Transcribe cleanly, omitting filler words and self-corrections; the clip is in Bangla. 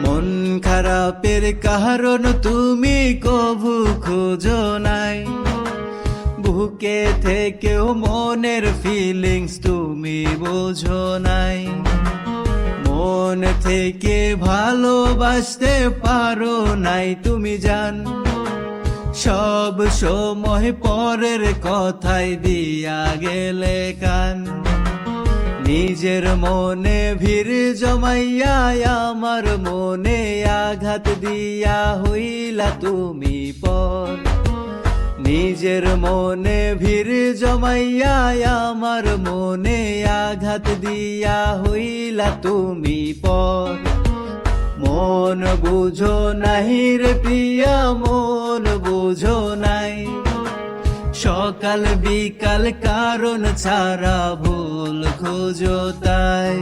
মন খারাপের কারণ তুমি কভু খোঁজো নাই, বুকে থেকেও মনের ফিলিংস তুমি বোঝো নাই। মন থেকে ভালোবাসতে পারো নাই তুমি জান, সব সময় পরের কথাই দিয়া গেলে কান। নিজের মনে ভিড় জমাইয়া আমার মনে আঘাত দিয়া হইলা তুমি পর। নিজের মনে ভিড় জমাইয়া আমার মনে আঘাত দিয়া হইলা তুমি পর। মন বুঝো নাই রে প্রিয়া, মন বুঝো নাই। সকাল বিকাল কারণ ছাড়া ভুল খোঁজো তাই।